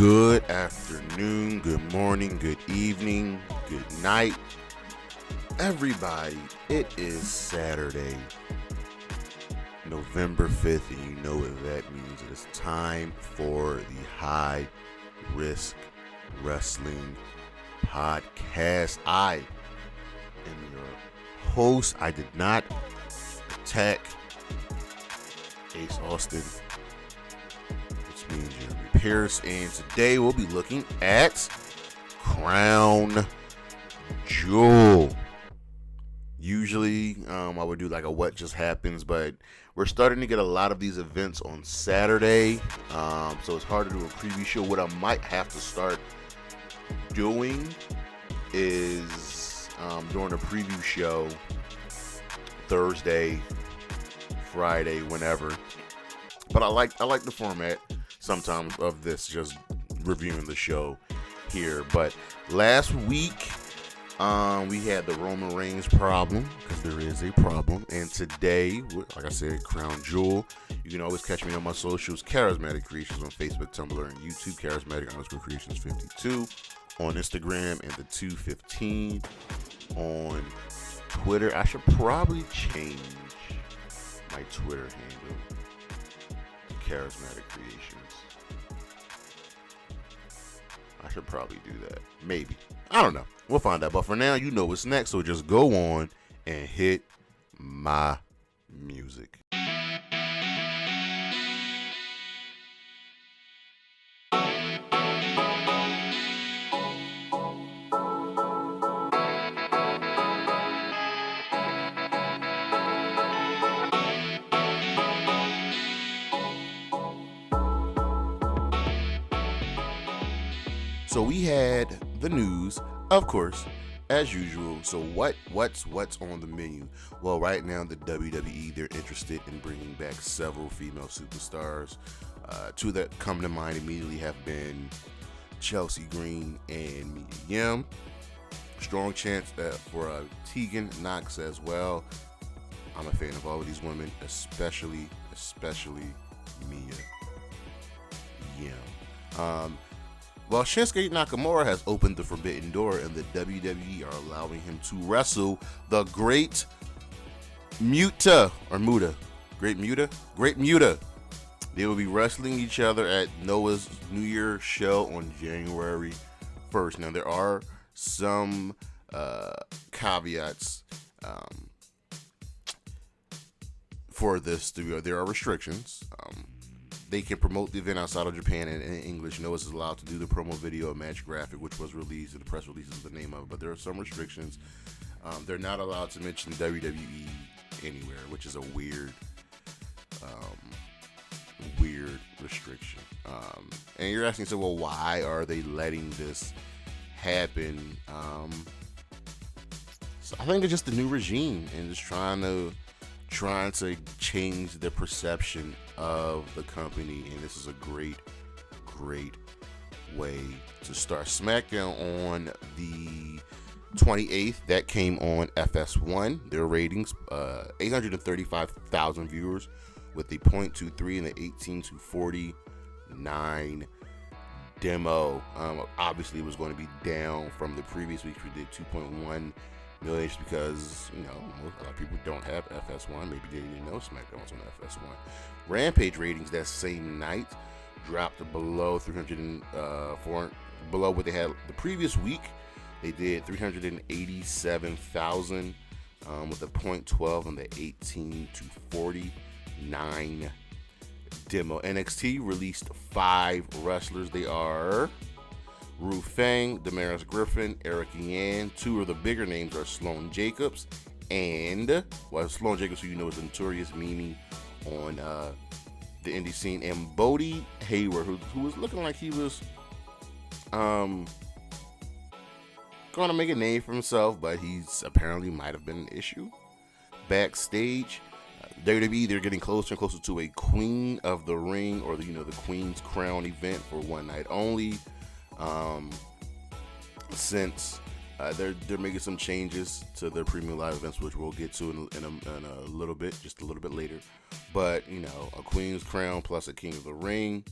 Good afternoon, good morning, good evening, good night, everybody. It is Saturday, November 5th, and you know what that means. It is time for the High Risk Wrestling Podcast. I am your host. I did not attack Ace Austin. It's me and Jeremy Pierce, and today we'll be looking at Crown Jewel. Usually I would do like a what just happens, but we're starting to get a lot of these events on Saturday, so it's hard to do a preview show. What I might have to start doing is doing a preview show Thursday, Friday, whenever. But I like the format sometimes of this, just reviewing the show here. But last week we had the Roman Reigns problem, because there is a problem. And today, like I said, Crown Jewel. You can always catch me on my socials, Charismatic Creations on Facebook, Tumblr, and YouTube, Charismatic_Creations 52 on Instagram, and the 215 on Twitter. I should probably change my Twitter handle to Charismatic Creations. I should probably do that. Maybe. I don't know. We'll find out. But for now, you know what's next. So just go on and hit my music. So we had the news, of course, as usual. So what's on the menu? Well, right now the WWE, they're interested in bringing back several female superstars. Two that come to mind immediately have been Chelsea Green and Mia Yim. Strong chance for Tegan Knox as well. I'm a fan of all of these women, especially Mia Yim. Well, Shinsuke Nakamura has opened the forbidden door, and the WWE are allowing him to wrestle the Great Muta. They will be wrestling each other at Noah's New Year show on January 1st. Now, there are some caveats for this. There are restrictions. They can promote the event outside of Japan and in English. Noah is allowed to do the promo video, a match graphic, which was released, and the press release is the name of it. But there are some restrictions. They're not allowed to mention WWE anywhere, which is a weird restriction. And you're asking, so, well, why are they letting this happen? So I think it's just the new regime and just trying to change the perception of the company, and this is a great way to start. Smackdown on the 28th, that came on FS1. Their ratings, 835,000 viewers with a 0.23 and the 18-49 demo. Obviously, it was going to be down from the previous week. We did 2.1 million because, a lot of people don't have FS1. Maybe they didn't know SmackDown was on FS1. Rampage ratings that same night dropped below 304, below what they had the previous week. They did 387,000 with a 0.12 on the 18-49 demo. NXT released 5 wrestlers. They are Ru Feng, Damaris Griffin, Eric Yan. 2 of the bigger names are Sloane Jacobs and, Sloane Jacobs, who you know is Notorious Mimi on the indie scene, and Bodie Hayward, who was looking like he was going to make a name for himself, but he's apparently might have been an issue backstage. WWE, they're getting closer and closer to a Queen of the Ring, or the Queen's Crown event for one night only. Since they're making some changes to their premium live events, which we'll get to in a little bit, just a little bit later. But a Queen's Crown plus a King of the Ring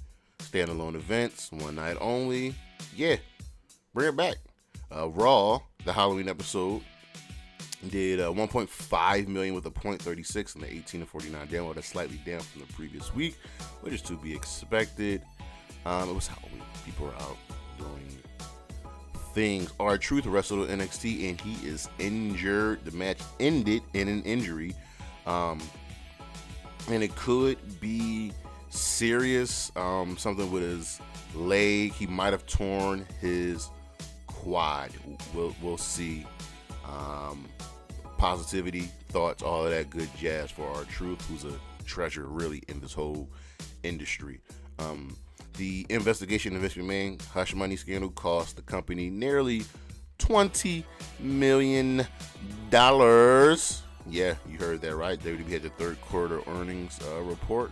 standalone events, one night only. Yeah, bring it back. Raw, the Halloween episode, did 1.5 million with a .36 in the 18 to 49 demo. That's slightly down from the previous week, which is to be expected. It was Halloween. People are out doing things. R-Truth wrestled in NXT and he is injured. The match ended in an injury. And it could be serious. Something with his leg. He might have torn his quad. We'll see. Positivity, thoughts, all of that good jazz for R-Truth, who's a treasure really in this whole industry. The investigation of Vince McMahon hush money scandal cost the company nearly $20 million. Yeah, you heard that right. WWE had the third quarter earnings report,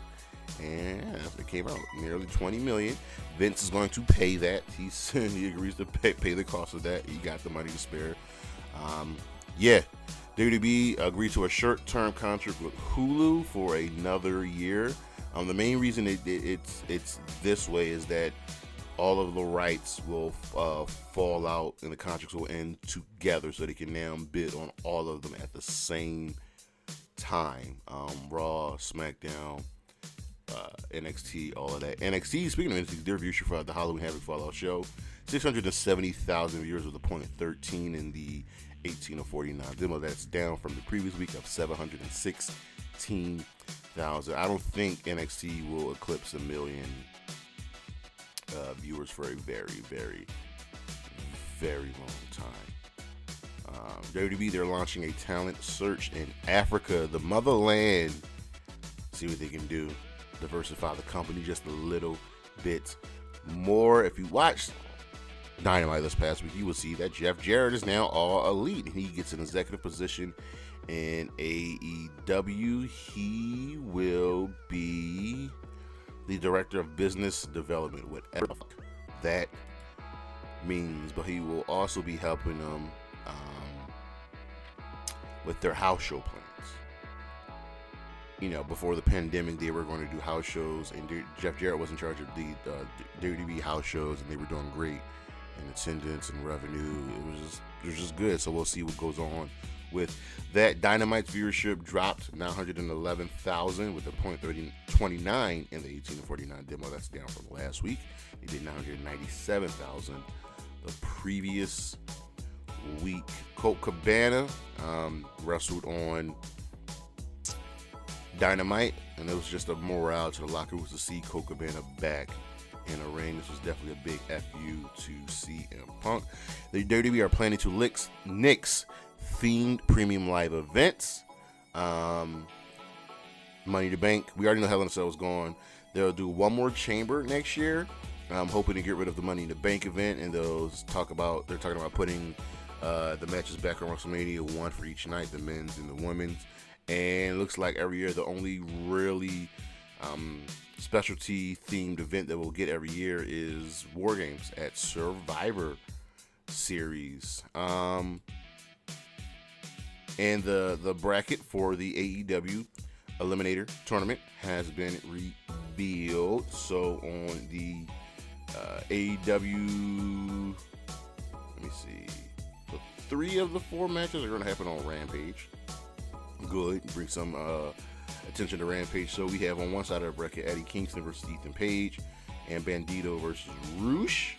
and it came out nearly $20 million. Vince is going to pay that. He agrees to pay the cost of that. He got the money to spare. WWE agreed to a short-term contract with Hulu for another year. The main reason it's this way is that all of the rights will fall out and the contracts will end together, so they can now bid on all of them at the same time. Raw, Smackdown, NXT, all of that. NXT, speaking of NXT, their viewership for the Halloween Havoc Fallout show, 670,000 viewers with a .13 in the 18 to 49 demo. That's down from the previous week of 716,000. I don't think NXT will eclipse 1 million viewers for a very, very, very long time. WWE, they're launching a talent search in Africa, the motherland. See what they can do. Diversify the company just a little bit more. If you watched Dynamite this past week, you will see that Jeff Jarrett is now all elite. He gets an executive position in AEW. He will be the director of business development, whatever that means. But he will also be helping them with their house show plans. You know, before the pandemic, they were going to do house shows, and Jeff Jarrett was in charge of the WWE house shows, and they were doing great in attendance and revenue. It was just good. So we'll see what goes on with that. Dynamite's viewership dropped 911,000 with a .29 in the 18 to 49 demo. That's down from last week. They did 997,000 the previous week. Colt Cabana wrestled on Dynamite, and it was just a morale to the locker room to see Colt Cabana back in a ring. This was definitely a big FU to CM Punk. The WWE are planning to nix themed premium live events. Money to Bank, we already know Hell in a Cell is gone. They'll do one more chamber next year. I'm hoping to get rid of the Money in the Bank event, and they're talking about putting the matches back on WrestleMania, one for each night, the men's and the women's. And it looks like every year the only really specialty themed event that we'll get every year is War Games at Survivor Series. And the bracket for the AEW Eliminator Tournament has been revealed. So on the AEW, let me see, so 3 of the 4 matches are going to happen on Rampage. Good, bring some attention to Rampage. So we have on one side of the bracket Eddie Kingston versus Ethan Page, and Bandito versus Roosh.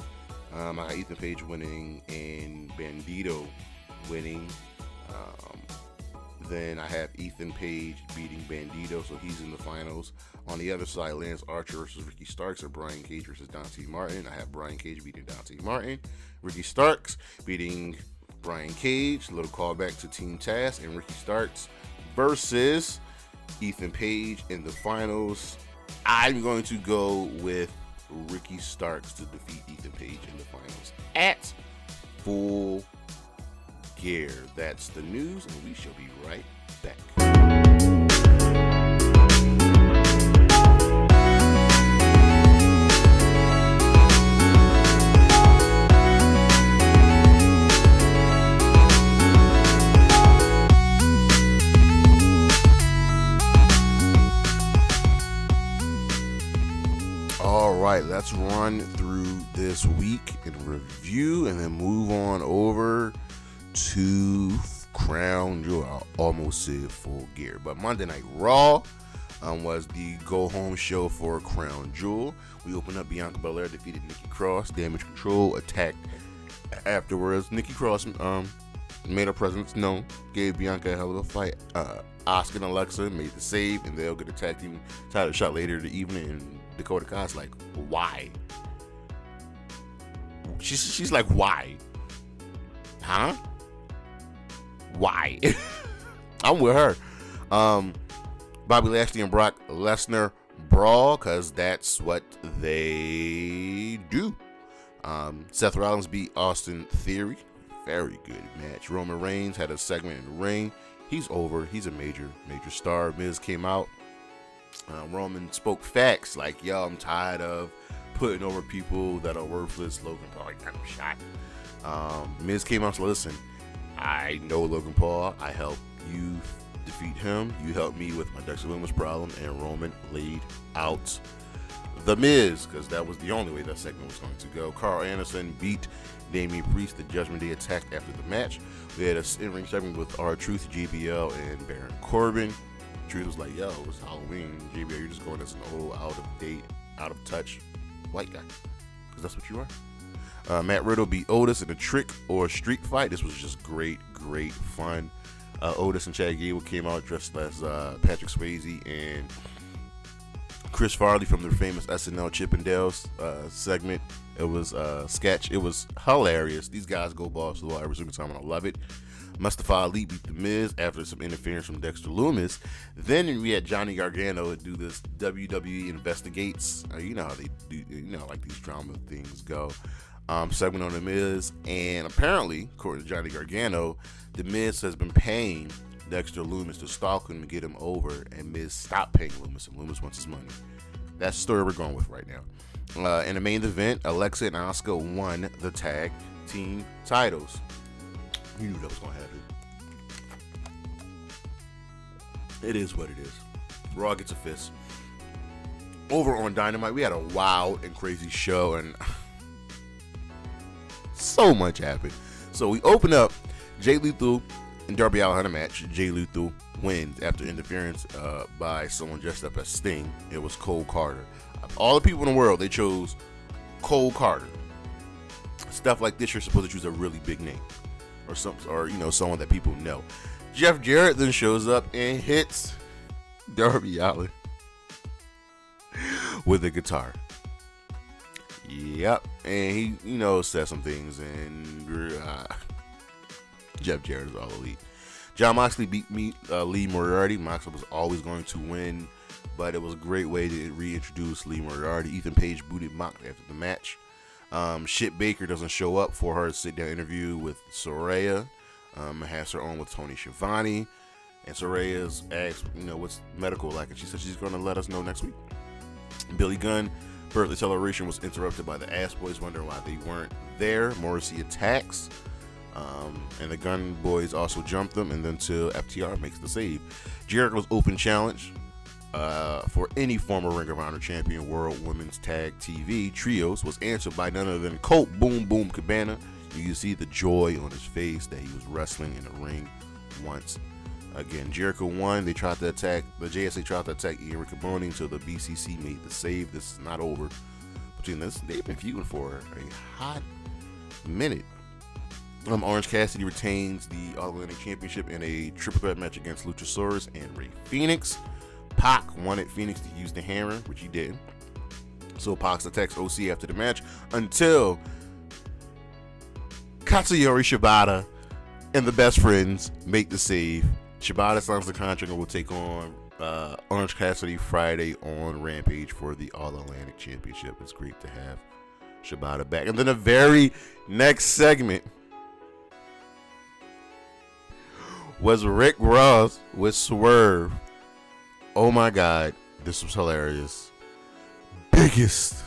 I got Ethan Page winning and Bandito winning. Then I have Ethan Page beating Bandito, so he's in the finals. On the other side, Lance Archer versus Ricky Starks, or Brian Cage versus Dante Martin. I have Brian Cage beating Dante Martin. Ricky Starks beating Brian Cage. A little callback to Team Taz, and Ricky Starks versus Ethan Page in the finals. I'm going to go with Ricky Starks to defeat Ethan Page in the finals at Full Gear. That's the news, and we shall be right back. let's run through this week in review and then move on over to Crown Jewel. I almost said Full Gear, but Monday Night Raw was the go-home show for Crown Jewel. We opened up. Bianca Belair defeated Nikki Cross. Damage Control attacked afterwards. Nikki Cross made her presence known, gave Bianca a hell of a fight. Asuka and Alexa made the save, and they'll get a tag team title shot later in the evening. And Dakota Kai's like, why? She's like, why? Huh? Why? I'm with her. Bobby Lashley and Brock Lesnar brawl, because that's what they do. Seth Rollins beat Austin Theory. Very good match. Roman Reigns had a segment in the ring. He's over. He's a major star. Miz came out. Roman spoke facts like, yo, I'm tired of putting over people that are worthless. Logan Paul, he got him shot. Miz came out and said, listen, I know Logan Paul. I helped you defeat him. You helped me with my Dexter Lumis problem. And Roman laid out The Miz, because that was the only way that segment was going to go. Carl Anderson beat Damian Priest. The Judgment Day attacked after the match. We had a in-ring segment with R-Truth, JBL, and Baron Corbin. Truth was like, yo, it's Halloween. JBL, you're just going as an old, out-of-date, out-of-touch white guy. Because that's what you are. Matt Riddle beat Otis in a trick or street fight. This was just great fun. Otis and Chad Gable came out dressed as Patrick Swayze and Chris Farley from their famous SNL Chippendales segment. It was sketch. It was hilarious. These guys go balls to the wall every single time, and I love it. Mustafa Ali beat The Miz after some interference from Dexter Lumis. Then we had Johnny Gargano do this WWE Investigates. You know how they do, like these drama things go. Segment on The Miz, and apparently, according to Johnny Gargano, The Miz has been paying Dexter Lumis to stalk him to get him over, and Miz stopped paying Lumis, and Lumis wants his money. That's the story we're going with right now. In the main event, Alexa and Asuka won the tag team titles. You knew that was going to happen. It is what it is. Raw gets a fist. Over on Dynamite, we had a wild and crazy show, and so much happened. So we open up. Jay Lethal and Darby Allin had a match. Jay Lethal wins after interference by someone dressed up as Sting. It was Cole Carter. Of all the people in the world, they chose Cole Carter. Stuff like this, you're supposed to choose a really big name, or someone that people know. Jeff Jarrett then shows up and hits Darby Allin with a guitar. Yep, and he, said some things, and Jeff Jarrett is all elite. Jon Moxley beat Lee Moriarty. Moxley was always going to win, but it was a great way to reintroduce Lee Moriarty. Ethan Page booted Moxley after the match. Shit Baker doesn't show up for her sit-down interview with Saraya. Has her on with Tony Schiavone, and Soraya's asked, what's medical like, and she said she's going to let us know next week. Billy Gunn birthday celebration was interrupted by the Ass Boys, wondering why they weren't there. Morrissey attacks, and the Gun Boys also jumped them, and then till FTR makes the save. Jericho's open challenge for any former Ring of Honor champion World Women's Tag TV Trios was answered by none other than Colt Boom Boom Cabana. You can see the joy on his face that he was wrestling in the ring once again. Jericho won. They tried to attack, the JSA tried to attack Ian Riccaboni until the BCC made the save. This is not over between this. They've been feuding for a hot minute. Orange Cassidy retains the All-Atlantic Championship in a triple threat match against Luchasaurus and Rey Fenix. Pac wanted Fenix to use the hammer, which he did. So Pac attacks OC after the match until Katsuyori, Shibata, and the Best Friends make the save. Shibata signs the contract and will take on Orange Cassidy Friday on Rampage for the All-Atlantic Championship. It's great to have Shibata back. And then the very next segment was Rick Ross with Swerve. Oh my God, this was hilarious. Biggest.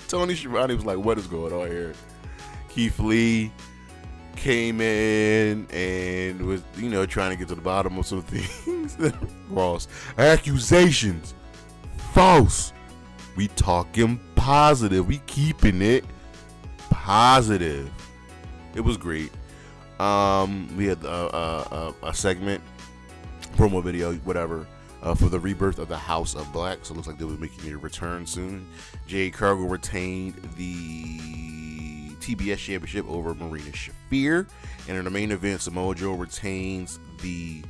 Tony Schiavone was like, what is going on here? Keith Lee came in and was, trying to get to the bottom of some things. Ross, accusations, false. We talking positive. We keeping it positive. It was great. We had a segment, promo video, whatever, for the rebirth of the House of Black. So it looks like they were making a return soon. Jade Cargill retained the TBS Championship over Marina Shafir. And in the main event, Samoa Joe retains the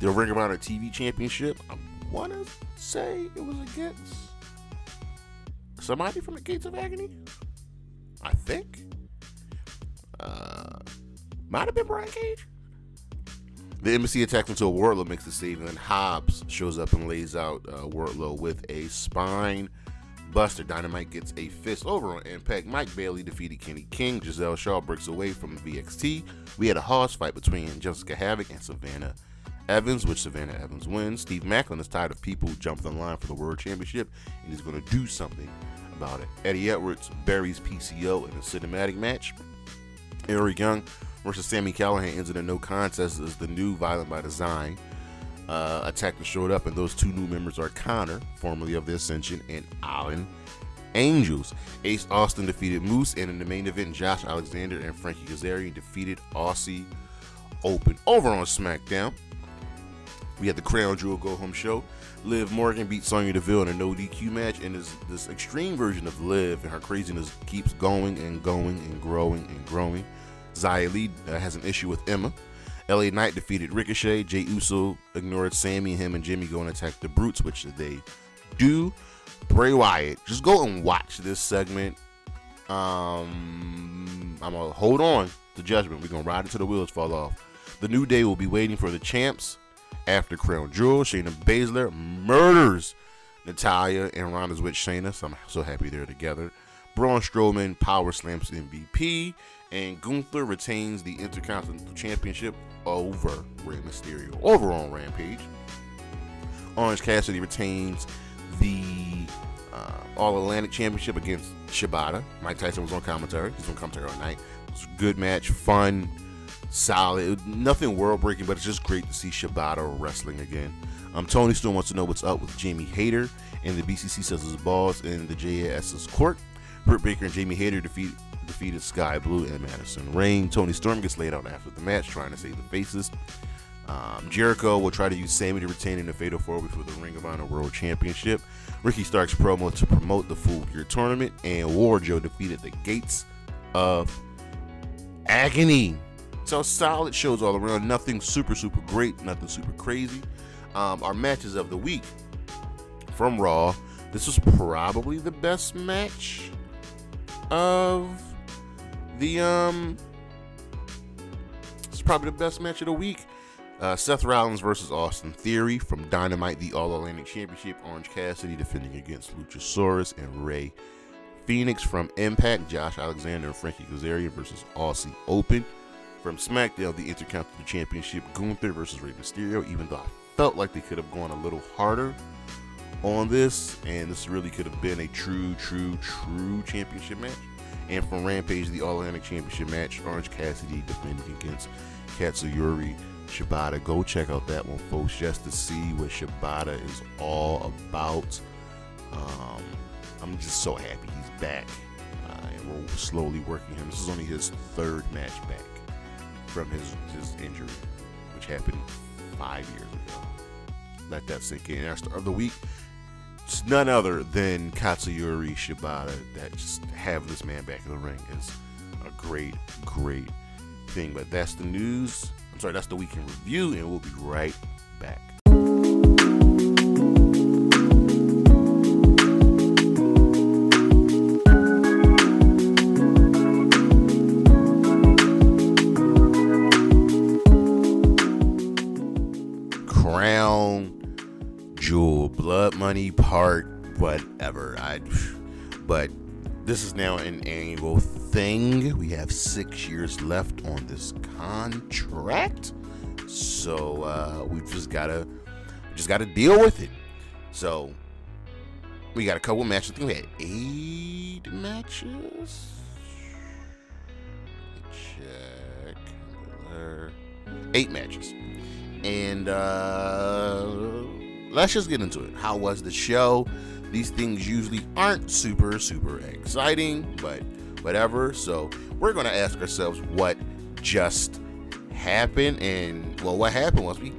Ring of Honor TV Championship. I want to say it was against somebody from the Gates of Agony, I think. Might have been Brian Cage. The embassy attacks until Wardlow makes the save, and then Hobbs shows up and lays out Wardlow with a spine buster. Dynamite gets a fist over on Impact. Mike Bailey defeated Kenny King. Giselle Shaw breaks away from VXT. We had a hoss fight between Jessica Havoc and Savannah Evans, which Savannah Evans wins. Steve Maclin is tired of people jumping the line for the World Championship, and he's going to do something about it. Eddie Edwards buries PCO in a cinematic match. Eric Young versus Sami Callihan ends in a no contest as the new Violent by Design attackers showed up, and those two new members are Connor, formerly of the Ascension, and Alan Angels. Ace Austin defeated Moose, and in the main event, Josh Alexander and Frankie Kazarian defeated Aussie Open. Over on SmackDown, we had the Crown Jewel Go Home show. Liv Morgan beat Sonya Deville in a no DQ match, and this extreme version of Liv and her craziness keeps going and going and growing and growing. Xia Li has an issue with Emma. LA Knight defeated Ricochet. Jey Uso ignored Sammy, and him and Jimmy go and attack the Brutes, which they do. Bray Wyatt, just go and watch this segment. I'm gonna hold on to judgment. We're gonna ride it till the wheels fall off. The New Day will be waiting for the champs after Crown Jewel. Shayna Baszler murders Natalya, and Ronda's with Shayna, so I'm so happy they're together. Braun Strowman power slams MVP, and Gunther retains the Intercontinental Championship over Rey Mysterio. Over on Rampage, Orange Cassidy retains the All-Atlantic Championship against Shibata. Mike Tyson was on commentary. He's on commentary all night. It was a good match, fun, solid. Nothing world-breaking, but it's just great to see Shibata wrestling again. Tony Storm wants to know what's up with Jamie Hayter, and the BCC says his balls in the JAS's court. Britt Baker and Jamie Hayter defeated Sky Blue and Madison Rayne. Tony Storm gets laid out after the match, trying to save the faces. Jericho will try to use Sammy to retain in the Fatal 4-Way for the Ring of Honor World Championship. Ricky Stark's promo to promote the Full Gear Tournament, and Wardlow defeated the Gates of Agony. So solid shows all around. Nothing super great, nothing super crazy. Our matches of the week from Raw. This was probably the best match of the It's probably the best match of the week. Seth Rollins versus Austin Theory from Dynamite, the All-Atlantic Championship. Orange Cassidy defending against Luchasaurus and Rey Fenix. From Impact, Josh Alexander and Frankie Kazarian versus Aussie Open. From SmackDown, the Intercontinental Championship, Gunther versus Rey Mysterio, even though I felt like they could have gone a little harder on this, and this really could have been a true championship match. And from Rampage, the All-Atlantic Championship match, Orange Cassidy defending against Katsuyori Shibata. Go check out that one, folks, just to see what Shibata is all about. I'm just so happy he's back, and we're slowly working him. This is only his third match back from his injury, which happened 5 years ago. Let that sink in. Our star of the week, it's none other than Katsuyori Shibata. That just having this man back in the ring is a great thing. But that's the news. I'm sorry, that's the week in review, and we'll be right back. Crown Jewel, Blood Money Part whatever. But this is now an annual thing. We have 6 years left on this contract, so we just gotta deal with it. So we got a couple matches. I think we had 8 matches. Check. 8 matches. And let's just get into it. How was the show? These things usually aren't super exciting, but whatever. So we're going to ask ourselves what just happened. And well, what happened was we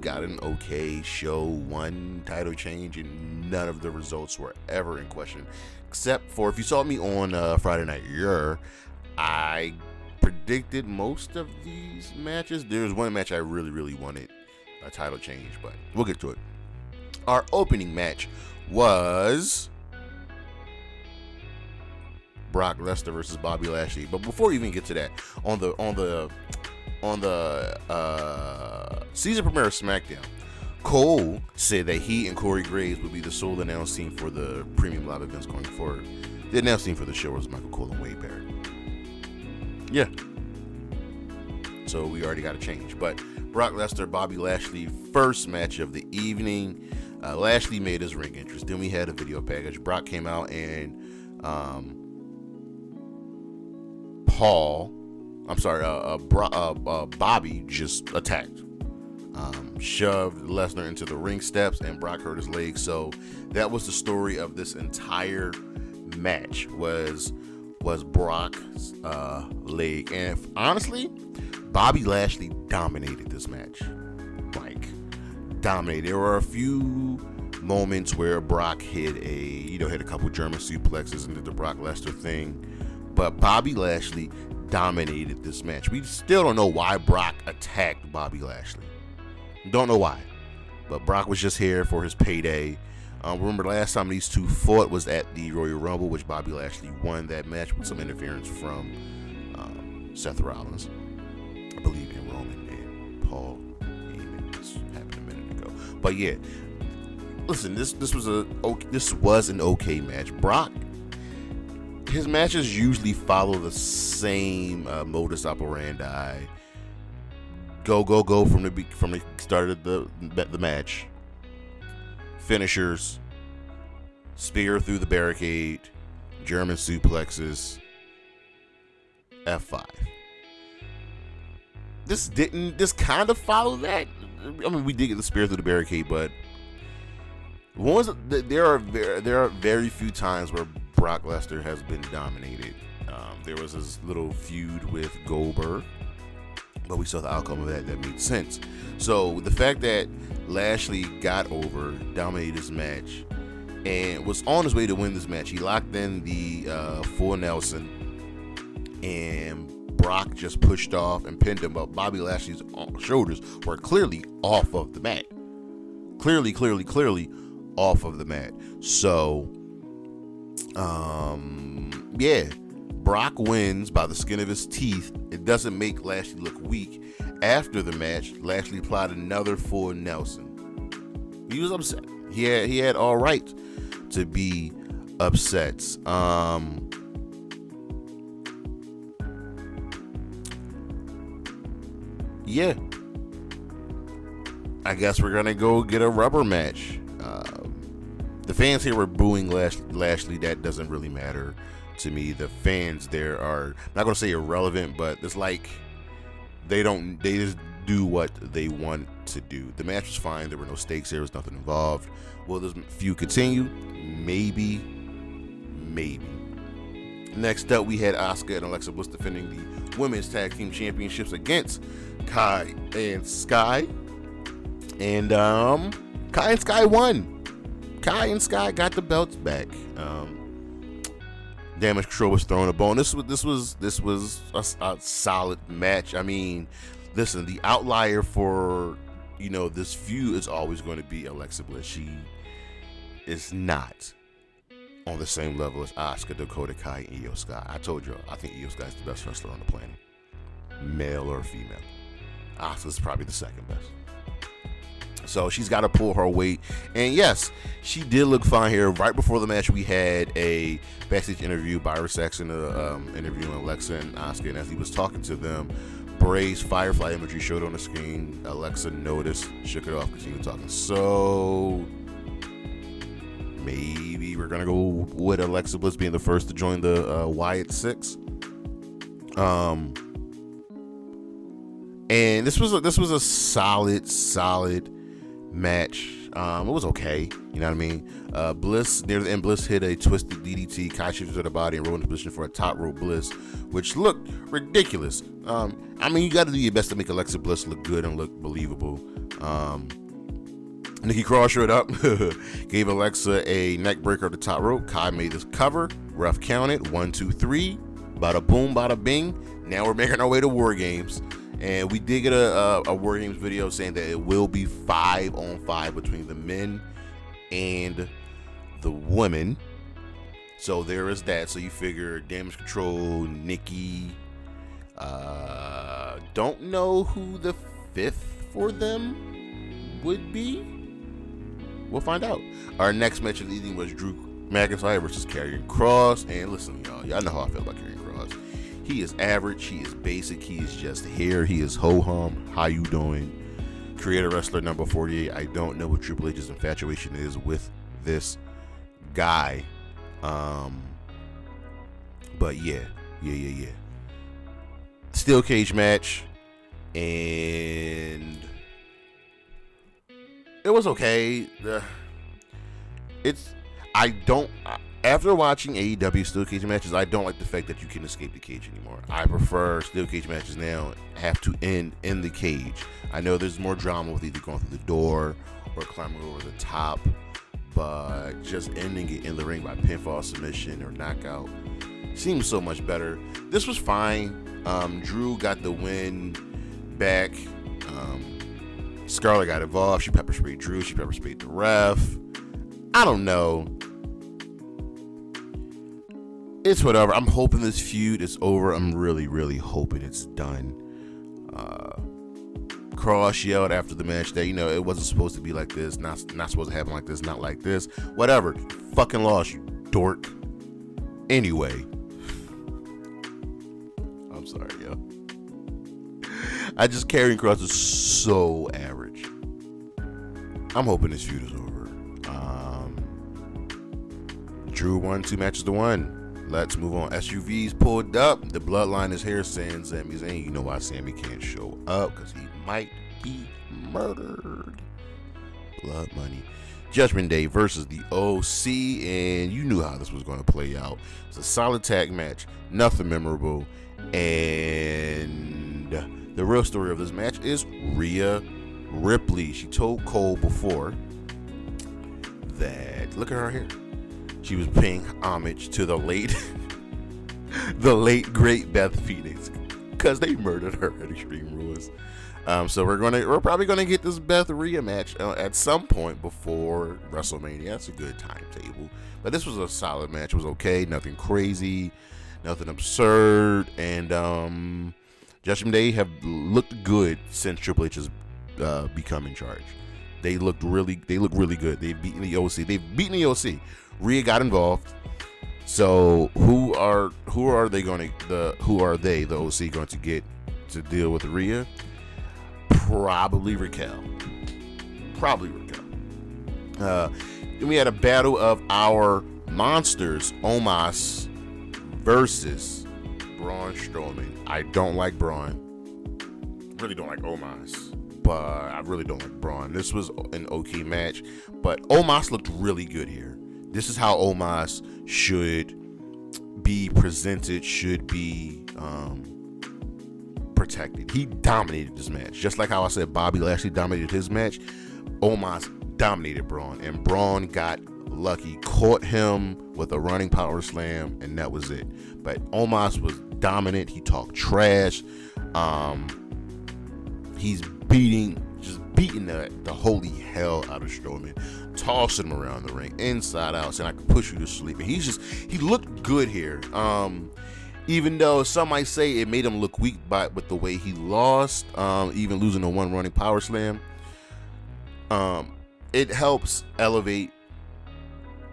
got an okay show, one title change, and none of the results were ever in question, except for, if you saw me on Friday Night I predicted most of these matches. There was one match I really wanted a title change, but we'll get to it. Our opening match was Brock Lesnar versus Bobby Lashley. But before we even get to that, on the season premiere of Smackdown, Cole said that he and Corey Graves would be the sole announce team for the premium live events going forward. The announce team for the show was Michael Cole and Wade Barrett. Yeah. So we already got a change. But Brock Lesnar, Bobby Lashley, first match of the evening. Lashley made his ring entrance. Then we had a video package. Brock came out and Bobby just attacked. Shoved Lesnar into the ring steps, and Brock hurt his leg. So that was the story of this entire match, was Brock's leg. And honestly, Bobby Lashley dominated this match. Dominated. There were a few moments where Brock hit a couple German suplexes and did the Brock Lesnar thing, but Bobby Lashley dominated this match. We still don't know why Brock attacked Bobby Lashley. Don't know why, but Brock was just here for his payday. Remember, the last time these two fought was at the Royal Rumble, which Bobby Lashley won that match with some interference from Seth Rollins, I believe, in Roman and Paul. But yeah, listen, this was an okay match. Brock, his matches usually follow the same modus operandi. Go from the start of the match. Finishers, spear through the barricade, German suplexes, F5. This kind of followed that. I mean, we did get the spear through the barricade, but there are very few times where Brock Lesnar has been dominated. There was this little feud with Goldberg, but we saw the outcome of that made sense. So the fact that Lashley got over, dominated this match, and was on his way to win this match, he locked in the full Nelson, and Brock just pushed off and pinned him, but Bobby Lashley's shoulders were clearly off of the mat. Clearly off of the mat. So, yeah, Brock wins by the skin of his teeth. It doesn't make Lashley look weak. After the match, Lashley applied another full Nelson. He was upset. He had all right to be upset. Yeah, I guess we're gonna go get a rubber match. The fans here were booing Lashley. That doesn't really matter to me. The fans there are, I'm not gonna say irrelevant, but it's like they just do what they want to do. The match was fine. There were no stakes. There was nothing involved. Will this feud continue? Maybe. Next up, we had Asuka and Alexa Bliss defending the women's tag team championships against Kai and Sky. And Kai and Sky won. Kai and Sky got the belts back. Damage Control was throwing a bone. This was a solid match. I mean, listen, the outlier for this feud is always going to be Alexa Bliss. She is not on the same level as Asuka, Dakota Kai, and Io Sky. I told you, I think Io Sky is the best wrestler on the planet, male or female. Asuka's probably the second best. So she's got to pull her weight. And yes, she did look fine here. Right before the match, we had a backstage interview. Byron Saxon interviewing Alexa and Asuka. And as he was talking to them, Bray's Firefly imagery showed on the screen. Alexa noticed, shook it off, continued talking. So maybe we're going to go with Alexa Bliss being the first to join the Wyatt Six. And this was a solid match. It was okay. You know what I mean? Bliss, near the end, Bliss hit a twisted DDT, Kai shifted to the body and rolled into position for a top rope Bliss, which looked ridiculous. I mean, you got to do your best to make Alexa Bliss look good and look believable. Nikki Cross showed up, gave Alexa a neck breaker at the top rope. Kai made this cover. Ref counted 1, 2, 3. Bada boom, bada bing. Now we're making our way to War Games. And we did get a War Games video saying that it will be 5-on-5 between the men and the women. So there is that. So you figure Damage Control, Nikki. Don't know who the 5th for them would be. We'll find out. Our next match of the evening was Drew McIntyre versus Karrion Kross. And listen, y'all know how I feel about Karrion Kross. He is average. He is basic. He is just here. He is ho-hum. How you doing? Creator Wrestler number 48. I don't know what Triple H's infatuation is with this guy. But yeah. Steel cage match. And it was okay. After watching AEW steel cage matches, I don't like the fact that you can escape the cage anymore. I prefer steel cage matches now have to end in the cage. I know there's more drama with either going through the door or climbing over the top, but just ending it in the ring by pinfall, submission, or knockout seems so much better. This was fine. Drew got the win back. Scarlett got involved. She pepper sprayed Drew. She pepper sprayed the ref. I don't know. It's whatever. I'm hoping this feud is over. I'm really, really hoping it's done. Kross yelled after the match that, it wasn't supposed to be like this. Not supposed to happen like this. Not like this. Whatever. Fucking lost, you dork. Anyway. I'm sorry, yo. Karrion Kross is so average. I'm hoping this feud is over. Drew won 2 matches to 1. Let's move on. SUVs pulled up. The bloodline is here saying Sami Zayn. You know why Sami can't show up? Because he might be murdered. Blood money. Judgment Day versus the OC. And you knew how this was going to play out. It's a solid tag match. Nothing memorable. And the real story of this match is Rhea Ripley. She told Cole before that, look at her here. She was paying homage to the late great Beth Phoenix because they murdered her at Extreme Rules. So we're probably gonna get this Beth Rhea match at some point before WrestleMania. That's a good timetable. But this was a solid match. It was okay. Nothing crazy. Nothing absurd. And Judgment Day have looked good since Triple H has become in charge. They look really good. They've beaten the OC. Rhea got involved. So who are the OC going to get to deal with Rhea? Probably Raquel. Then we had a battle of our monsters, Omos versus Braun Strowman. I don't like Braun. Really don't like Omos. But I really don't like Braun. This was an okay match. But Omos looked really good here. This is how Omos should be presented, should be protected. He dominated this match. Just like how I said Bobby Lashley dominated his match, Omos dominated Braun. And Braun got lucky, caught him with a running power slam, and that was it. But Omos was dominant. He talked trash. He's beating the holy hell out of Strowman, tossing him around the ring, inside out, saying I could push you to sleep. And he looked good here. Even though some might say it made him look weak with the way he lost, even losing the one running power slam. It helps elevate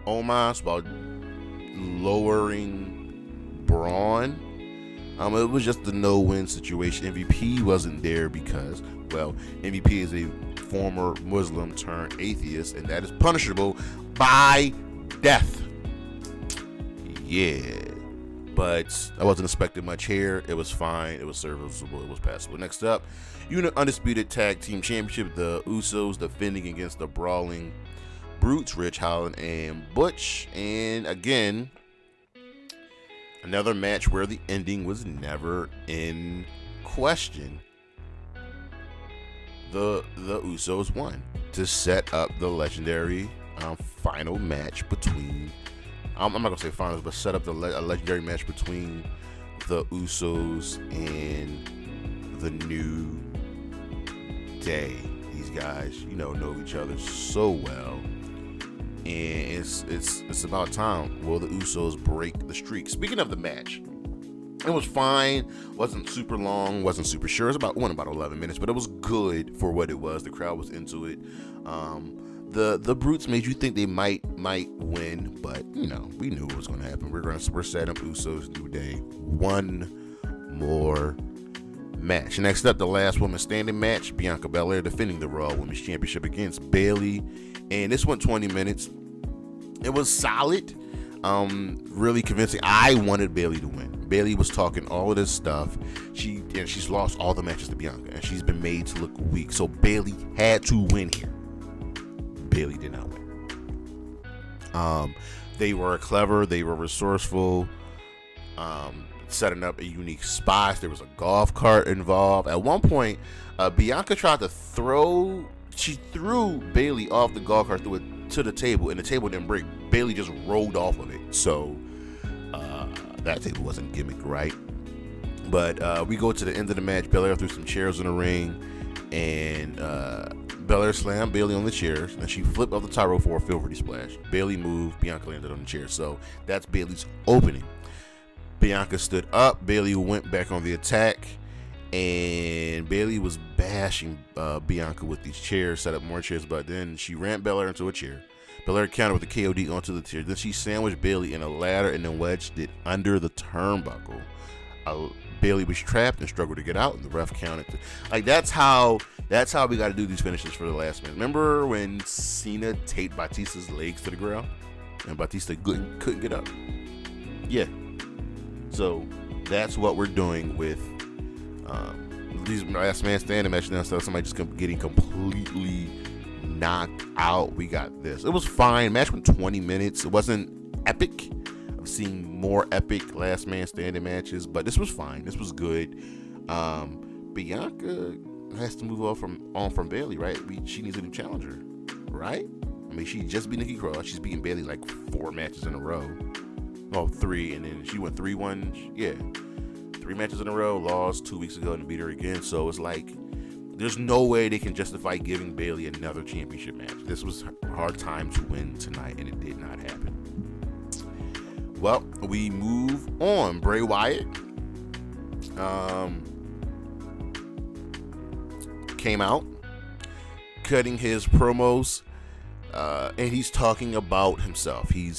Omos while lowering Braun. It was just a no-win situation. MVP wasn't there because, well, MVP is a former Muslim turned atheist, and that is punishable by death. Yeah. but I wasn't expecting much here. It was fine. It was serviceable. It was passable. Next up, Undisputed Tag Team Championship, the Usos defending against the Brawling Brutes, Ridge Holland and Butch. And again, another match where the ending was never in question. The Usos won to set up the legendary final match between, I'm not going to say finals, but set up a legendary match between the Usos and the New Day. These guys, know each other so well. And it's about time. Will the Usos break the streak? Speaking of the match, it was fine. Wasn't super long. Wasn't super sure. It was about 11 minutes, but it was good for what it was. The crowd was into it. The Brutes made you think they might win, but we knew what was going to happen. We're setting up Usos New Day. One more match. Next up, the last woman standing match. Bianca Belair defending the Raw Women's Championship against Bayley, and this went 20 minutes. It was solid. Really convincing. I wanted Bayley to win. Bayley was talking all of this stuff. She's lost all the matches to Bianca, and she's been made to look weak. So Bayley had to win here. Bayley did not win. They were clever. They were resourceful. Setting up a unique spot. There was a golf cart involved. At one point, Bianca tried to throw. She threw Bayley off the golf cart, threw it to the table, and the table didn't break. Bayley just rolled off of it. So that table wasn't gimmicked right. But we go to the end of the match. Belair threw some chairs in the ring, and Belair slammed Bayley on the chairs, and she flipped off the top rope for a Filthy Splash. Bayley moved. Bianca landed on the chair. So that's Bayley's opening. Bianca stood up. Bayley went back on the attack, and Bayley was bashing Bianca with these chairs, set up more chairs, but then she ran Belair into a chair. Belair countered with a KOD onto the chair. Then she sandwiched Bayley in a ladder and then wedged it under the turnbuckle. Bayley was trapped and struggled to get out, and the ref counted. That's how we got to do these finishes for the last minute. Remember when Cena taped Batista's legs to the ground and Batista couldn't get up? Yeah. So that's what we're doing with these last man standing matches now. So somebody just getting completely knocked out. We got this. It was fine. Match went 20 minutes. It wasn't epic. I've seen more epic last man standing matches, but this was fine. This was good. Bianca has to move on from Bayley, right? She needs a new challenger, right? I mean, she just beat Nikki Cross. She's beating Bayley like 4 matches in a row. Well, 3, and then she went 3-1. Yeah, 3 matches in a row. Lost 2 weeks ago and beat her again. So it's like there's no way they can justify giving Bayley another championship match. This was a hard time to win tonight, and it did not happen. Well, we move on. Bray Wyatt came out, cutting his promos, and he's talking about himself. He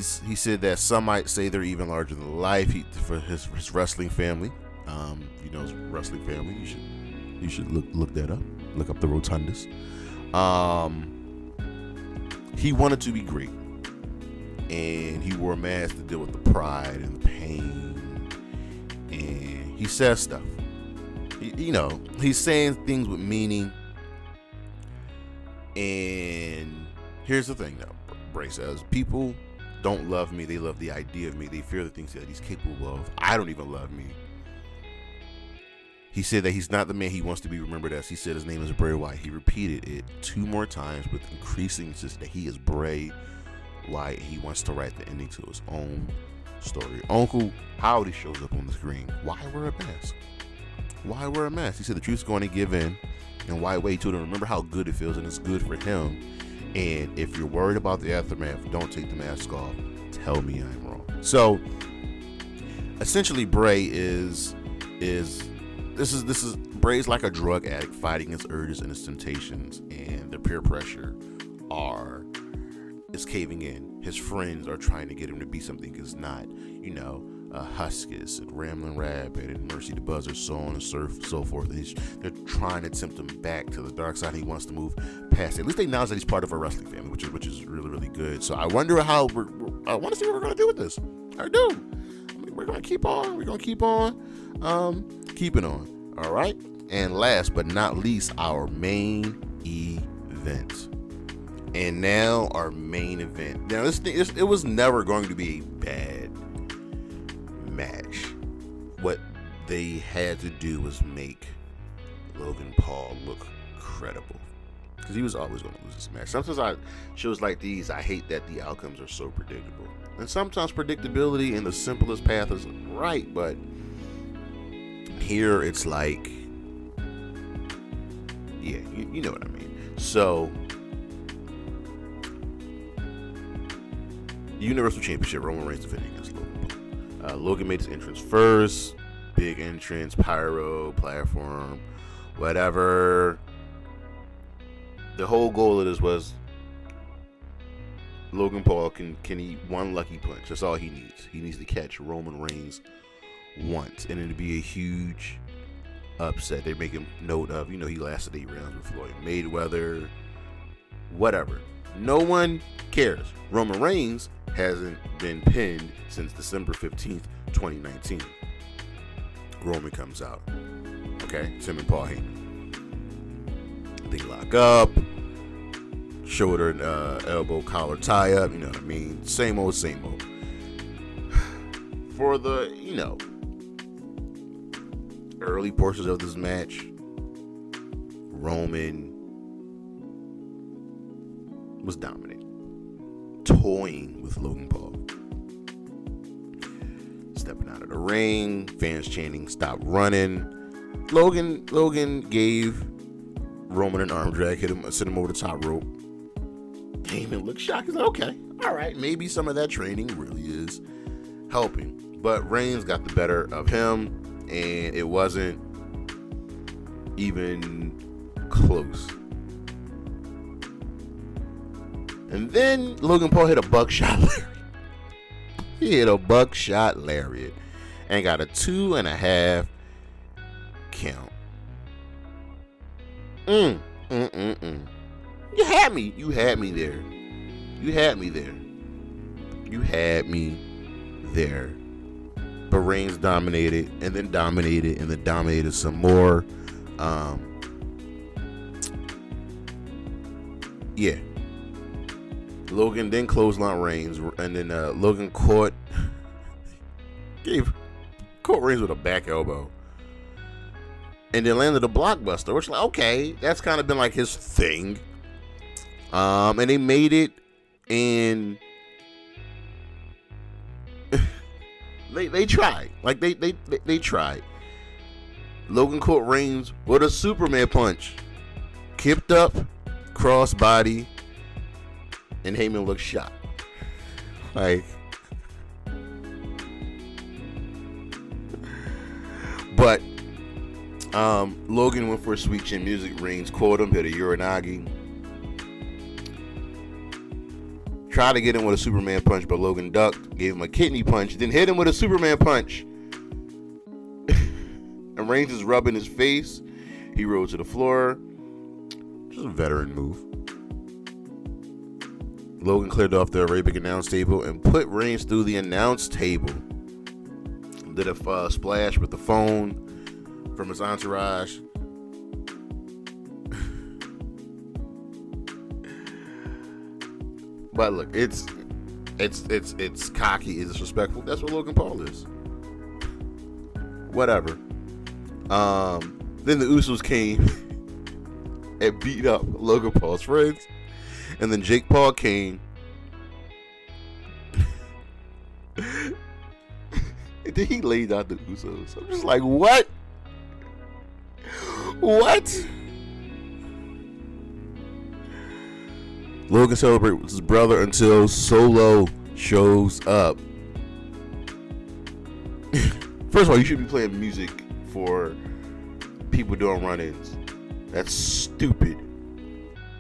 said that some might say they're even larger than life. For his wrestling family, his wrestling family. You should look that up. Look up the Rotundas. He wanted to be great, and he wore a mask to deal with the pride and the pain. And he says stuff. He's saying things with meaning. And here's the thing, though. Bray says people don't love me. They love the idea of me. They fear the things that he's capable of. I don't even love me. He said that he's not the man he wants to be remembered as. He said his name is Bray Wyatt. He repeated it 2 more times with increasing insistence that he is Bray Wyatt. He wants to write the ending to his own story. Uncle Howdy shows up on the screen. Why wear a mask? Why wear a mask? He said the truth's going to give in. And why wait to remember how good it feels, and it's good for him. And if you're worried about the aftermath, don't take the mask off. Tell me I'm wrong. So essentially, Bray is Bray's like a drug addict fighting his urges and his temptations, and the peer pressure is caving in. His friends are trying to get him to be something he's not. Huskus and Ramblin' Rabbit and Mercy the Buzzer, so on and so forth. They're trying to tempt him back to the dark side. He wants to move past it. At least they acknowledge that he's part of a wrestling family, which is really, really good. So I wonder I want to see what we're going to do with this. I do. we're gonna keep on. We're gonna keep on, keeping on. All right. And last but not least, our main event. And now our main event. Now it was never going to be a bad match. What they had to do was make Logan Paul look credible, because he was always going to lose this match. Sometimes shows like these, I hate that the outcomes are so predictable. And sometimes predictability in the simplest path is right, but here it's like, yeah, you know what I mean. So, Universal Championship, Roman Reigns defending against Logan Paul. Logan made his entrance first. Big entrance, pyro, platform, whatever. The whole goal of this was Logan Paul can eat one lucky punch. That's all he needs. He needs to catch Roman Reigns once, and it'd be a huge upset. They make him note of, he lasted 8 rounds with Floyd Mayweather, whatever. No one cares. Roman Reigns hasn't been pinned since December 15th, 2019. Roman comes out. Okay, Tim and Paul Heyman. They lock up. Shoulder and elbow collar tie up. You know what I mean? Same old, same old. For the, early portions of this match, Roman was dominant, toying with Logan Paul. Stepping out of the ring, fans chanting, "Stop running." Logan gave Roman an arm drag, sent him over the top rope. Heyman looked shocked. He's like, okay, all right, maybe some of that training really is helping. But Reigns got the better of him, and it wasn't even close. And then Logan Paul hit a buckshot lariat. He hit a buckshot lariat and got a 2.5 count. You had me. You had me there. You had me there. You had me there. But Reigns dominated, and then dominated, and then dominated some more. Yeah. Logan then clothesline Reigns, and then Logan caught Reigns with a back elbow, and then landed a blockbuster, which, like, okay, that's kind of been like his thing. And they made it, and they tried, like they tried. Logan caught Reigns with a Superman punch, kipped up, crossbody. And Heyman looked shocked. Like, but Logan went for a sweet chin music. Reigns caught him, hit a Uranagi. Tried to get him with a Superman punch, but Logan ducked, gave him a kidney punch, then hit him with a Superman punch. And Reigns is rubbing his face. He rolled to the floor. Just a veteran move. Logan cleared off the Arabic announce table and put Reigns through the announce table. Did a splash with the phone from his entourage. But look, it's cocky, it's disrespectful. That's what Logan Paul is. Whatever. Then the Usos came and beat up Logan Paul's friends. And then Jake Paul came. And then he laid out the Usos. I'm just like, what? What? Logan celebrates with his brother until Solo shows up. First of all, you should be playing music for people doing run-ins. That's stupid.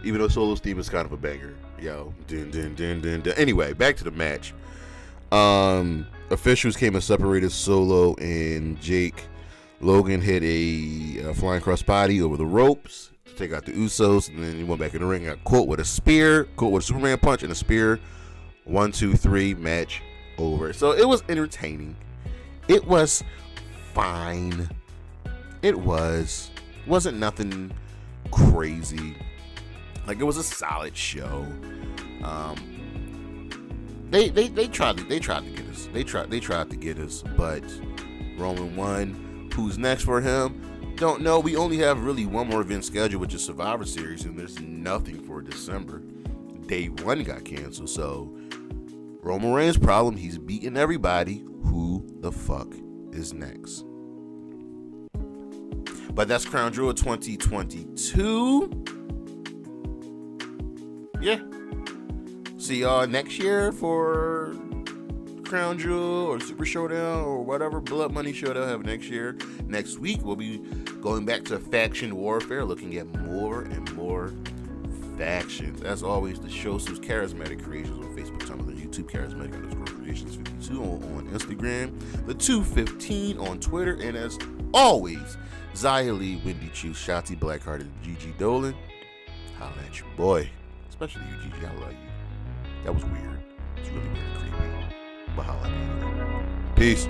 Even though Solo's theme is kind of a banger. Yo. Dun, dun, dun, dun, dun. Anyway, back to the match. Officials came and separated Solo and Jake. Logan hit a flying crossbody over the ropes to take out the Usos. And then he went back in the ring and got caught with a spear. Caught with a Superman punch and a spear. 1, 2, 3. Match over. So it was entertaining. It was fine. It wasn't nothing crazy. Like, it was a solid show. They tried to get us. They tried to get us, but Roman won. Who's next for him? Don't know. We only have really one more event scheduled, which is Survivor Series, and there's nothing for December. Day 1 got canceled, so Roman Reigns' problem, he's beating everybody. Who the fuck is next? But that's Crown Jewel 2022. Yeah. See y'all next year for Crown Jewel or Super Showdown or whatever Blood Money show they'll have next year. Next week, we'll be going back to faction warfare, looking at more and more factions. As always, the show's charismatic creations on Facebook, Tumblr, YouTube, charismatic_creations52 on Instagram, the 215 on Twitter, and as always, Zaya Lee, Wendy Chu, Shotzi Blackhearted, Gigi Dolan. Holla at your boy. Especially you, Gigi. I love you. That was weird. It's really weird and creepy. But holla at me. Peace.